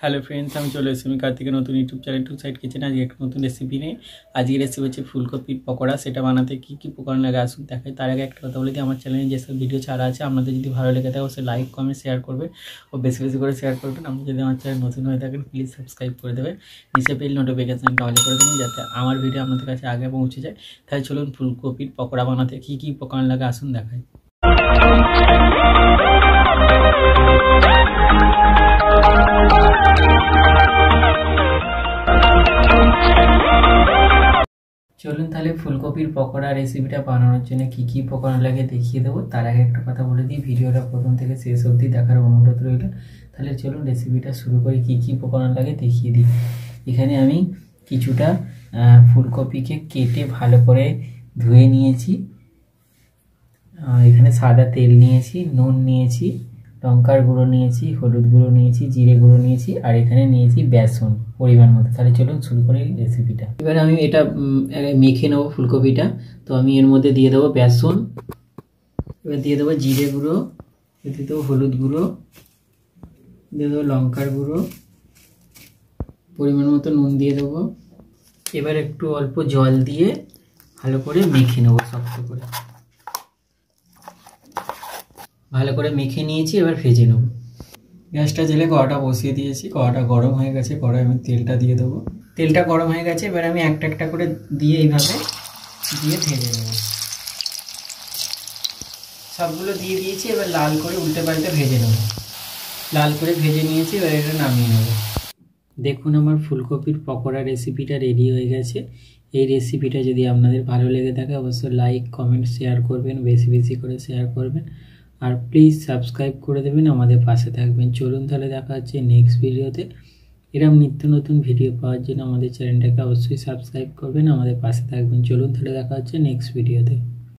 Hello friends, আমি চলে এসেছি কার্তিকের নতুন YouTube channel to side kitchen. আজকে একটা নতুন রেসিপি নিয়ে আজকের রেসিপি হচ্ছে ফুলকপির পকোড়া। সেটা বানাতে কী কী উপকরণ লাগে আসুন দেখাই। তার আগে একটা কথা বলে দিই, আমার চ্যানেলে যেসব ভিডিও ছাড়া আছে আপনাদের যদি ভালো লেগে থাকে অবশ্যই লাইক কমেন্ট শেয়ার করবে ও বেশি বেশি করে শেয়ার করবেন। আপনি যদি আমার চ্যানেল নতুন হয়ে থাকেন প্লিজ সাবস্ক্রাইব করে দেবেন, নিচে বেল নোটিফিকেশানটা অল করে দেবেন যাতে আমার ভিডিও আপনাদের কাছে আগে পৌঁছে যায়। তাহলে চলুন ফুলকপির পকোড়া বানাতে কী কী উপকরণ লাগে আসুন দেখাই। চলুন তাহলে ফুলকপির পকোড়া রেসিপিটা বানানোর জন্য কী কী উপকরণ লাগে দেখিয়ে দেবো। তার আগে একটা কথা বলে দিই, ভিডিওটা প্রথম থেকে শেষ অবধি দেখার অনুরোধ রইল। তাহলে চলুন রেসিপিটা শুরু করি। কী কী উপকরণ লাগে দেখিয়ে দিই। এখানে আমি কিছুটা ফুলকপিকে কেটে ভালো করে ধুয়ে নিয়েছি। এখানে সাদা তেল নিয়েছি, নুন নিয়েছি, লঙ্কার গুঁড়ো নিয়েছি, হলুদ গুঁড়ো নিয়েছি, জিরে গুঁড়ো নিয়েছি, আর এখানে নিয়েছি বেসন পরিমাণ মতো। তাহলে চলুন শুরু করি রেসিপিটা। এবার আমি এটা মেখে নেবো ফুলকপিটা। তো আমি এর মধ্যে দিয়ে দেবো বেসন, এবার দিয়ে দেবো জিরে গুঁড়ো, দিয়ে দেবো হলুদ গুঁড়ো, দিয়ে দেবো লঙ্কার গুঁড়ো, পরিমাণ মতো নুন দিয়ে দেবো। এবার একটু অল্প জল দিয়ে ভালো করে মেখে নেবো, শক্ত করে ভালো করে মেখে নিয়েছি। এবার ভেজে নেব। গ্যাসটা জেলে কড়াটা বসিয়ে দিয়েছি, কড়াটা গরম হয়ে গেছে। কড়াই আমি তেলটা দিয়ে দেবো। তেলটা গরম হয়ে গেছে, এবার আমি একটা একটা করে দিয়ে এইভাবে দিয়ে ভেজে নেব। সবগুলো দিয়ে দিয়েছি, এবার লাল করে উল্টে পাল্টে ভেজে নেব। লাল করে ভেজে নিয়েছি, এবার এটা নামিয়ে নেব। দেখুন আমার ফুলকপির পকোড়া রেসিপিটা রেডি হয়ে গেছে। এই রেসিপিটা যদি আপনাদের ভালো লেগে থাকে অবশ্যই লাইক কমেন্ট শেয়ার করবেন, বেশি বেশি করে শেয়ার করবেন, আর প্লিজ সাবস্ক্রাইব করে দেবেন, আমাদের পাশে থাকবেন। চলুন তাহলে দেখা হচ্ছে নেক্সট ভিডিওতে। এরকম নিত্য নতুন ভিডিও পাওয়ার জন্য আমাদের চ্যানেলটাকে অবশ্যই সাবস্ক্রাইব করবেন, আমাদের পাশে থাকবেন। চলুন তাহলে দেখা হচ্ছে নেক্সট ভিডিওতে।